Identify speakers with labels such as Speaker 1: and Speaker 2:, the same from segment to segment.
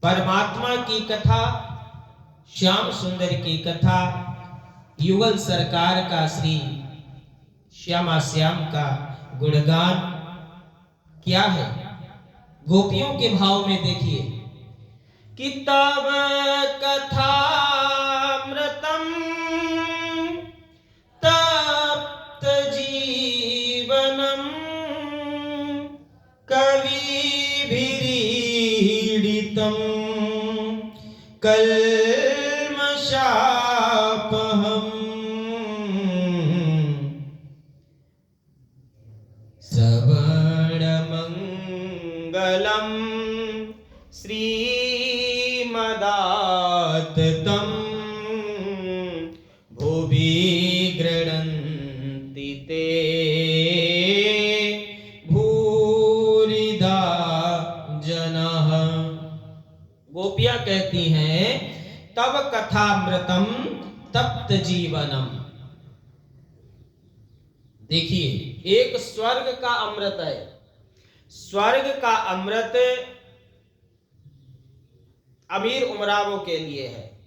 Speaker 1: परमात्मा की कथा, श्याम सुंदर की कथा, युगल सरकार का श्री श्यामा श्याम का गुणगान क्या है। गोपियों के भाव में देखिए कि तव कथामृतम तप्त जीवनम कविभिरीडितम कल्मषापहम् श्रवणमंगलम श्रीमदाततं भुवि गृह्णन्ति ते भूरिदा जनाः। गोपियां कहती हैं तव कथामृतम तप्त जीवनम। देखिए, एक स्वर्ग का अमृत है। स्वर्ग का अमृत अमीर उमरावों के लिए है।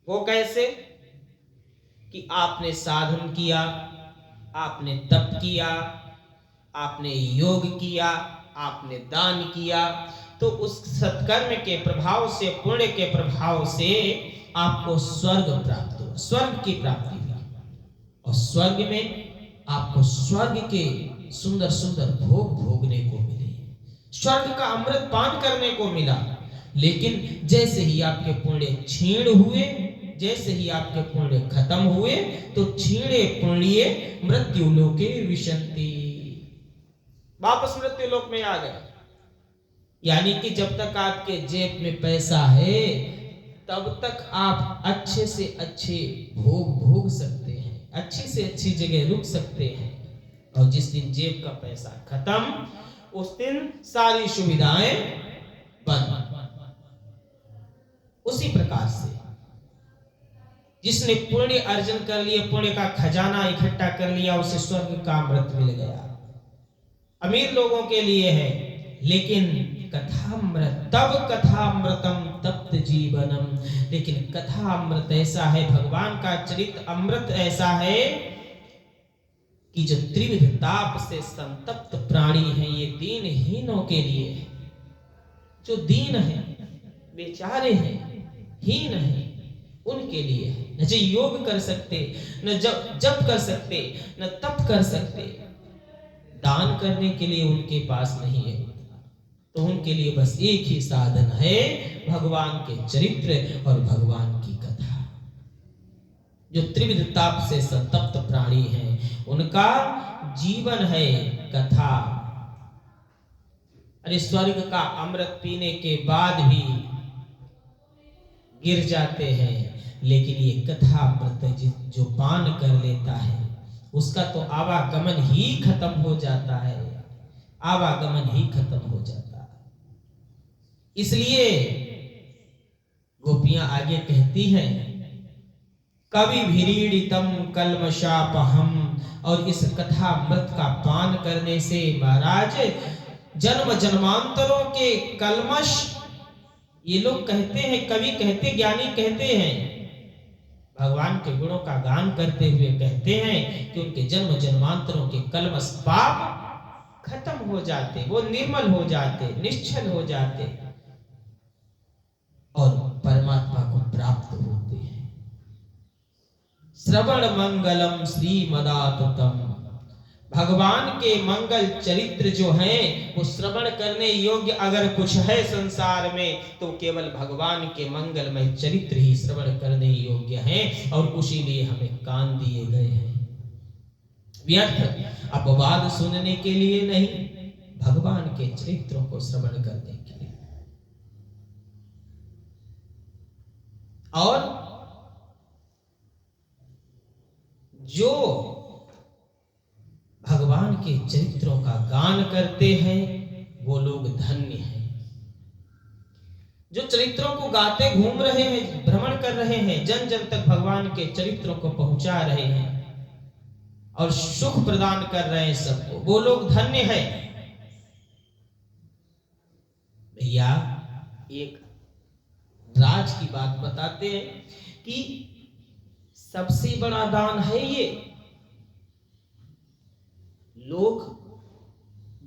Speaker 1: वो कैसे कि आपने साधन किया, आपने तप किया, आपने योग किया, आपने दान किया, तो उस सत्कर्म के प्रभाव से, पुण्य के प्रभाव से आपको स्वर्ग प्राप्त हो, स्वर्ग की प्राप्ति हुई। और स्वर्ग में आपको स्वर्ग के सुंदर सुंदर भोग भोगने को मिले, स्वर्ग का अमृत पान करने को मिला। लेकिन जैसे ही आपके पुण्य क्षीण हुए, जैसे ही आपके पुण्य खत्म हुए, तो क्षीणे पुण्य मृत्यु लोके विशन्ति, वापस मृत्यु लोक में आ गए। यानी कि जब तक आपके जेब में पैसा है तब तक आप अच्छे से अच्छे भोग भोग सकते हैं, अच्छी से अच्छी जगह रुक सकते हैं। और जिस दिन जेब का पैसा खत्म, उस दिन सारी सुविधाएं बंद। उसी प्रकार से जिसने पुण्य अर्जन कर लिए, पुण्य का खजाना इकट्ठा कर लिया, उसे स्वर्ग का अमृत मिल गया। अमीर लोगों के लिए है। लेकिन कथामृत, तब कथामृतम तप्त जीवनम, लेकिन कथामृत ऐसा है, भगवान का चरित्र अमृत ऐसा है कि जो त्रिविध ताप से संतप्त प्राणी हैं, ये दीनहीनों के लिए है। जो दीन है, बेचारे हैं, हीन है, उनके लिए है। न जो योग कर सकते, न जप कर सकते, न तप कर सकते, दान करने के लिए उनके पास नहीं है, तो उनके लिए बस एक ही साधन है, भगवान के चरित्र और भगवान की कथा। जो त्रिविध ताप से संतप्त प्राणी हैं, उनका जीवन है कथा। अरे स्वर्ग का अमृत पीने के बाद भी गिर जाते हैं, लेकिन ये कथा अमृत जो पान कर लेता है, उसका तो आवागमन ही खत्म हो जाता है, आवागमन ही खत्म हो जाता है। इसलिए गोपियां आगे कहती हैं कविभिरीडितम कल्मषापहम, और इस कथा अमृत का पान करने से महाराज जन्म जन्मांतरों के कल्मश, ये लोग कहते हैं, कवि कहते, ज्ञानी कहते हैं, भगवान के गुणों का गान करते हुए कहते हैं कि उनके जन्म जन्मांतरों के कल्मश पाप खत्म हो जाते, वो निर्मल हो जाते, निश्चल हो जाते और परमात्मा को प्राप्त होते हैं। श्रवण मंगलम श्रीमदाततम, भगवान के मंगल चरित्र जो हैं, वो श्रवण करने योग्य अगर कुछ है संसार में, तो केवल भगवान के मंगलमय चरित्र ही श्रवण करने योग्य हैं, और उसी लिए हमें कान दिए गए हैं। व्यर्थ अपवाद सुनने के लिए नहीं, भगवान के चरित्रों को श्रवण करने के लिए। और जो भगवान के चरित्रों का गान करते हैं, वो लोग धन्य हैं। जो चरित्रों को गाते घूम रहे हैं, भ्रमण कर रहे हैं, जन जन तक भगवान के चरित्रों को पहुंचा रहे हैं और सुख प्रदान कर रहे हैं सबको, वो लोग धन्य हैं। भैया, एक राज की बात बताते हैं कि सबसे बड़ा दान है ये।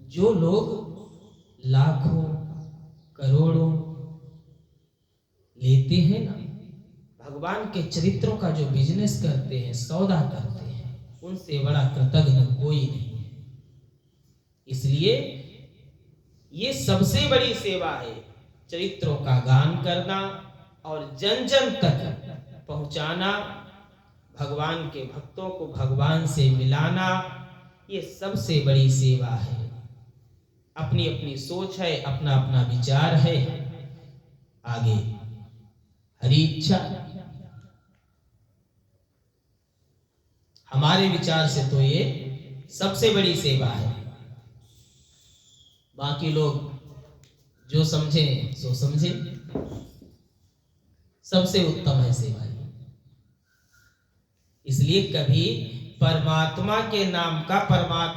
Speaker 1: जो लोग लाखों करोड़ों लेते हैं ना, भगवान के चरित्रों का जो बिजनेस करते हैं, सौदा करते हैं, उनसे बड़ा कृतज्ञ कोई नहीं है। इसलिए ये सबसे बड़ी सेवा है, चरित्रों का गान करना और जन जन तक पहुंचाना, भगवान के भक्तों को भगवान से मिलाना, ये सबसे बड़ी सेवा है। अपनी अपनी सोच है, अपना अपना विचार है। आगे हरी इच्छा। हमारे विचार से तो ये सबसे बड़ी सेवा है। बाकी लोग जो समझे सो समझे, सबसे उत्तम है सेवा। इसलिए कभी परमात्मा के नाम का परमात्मा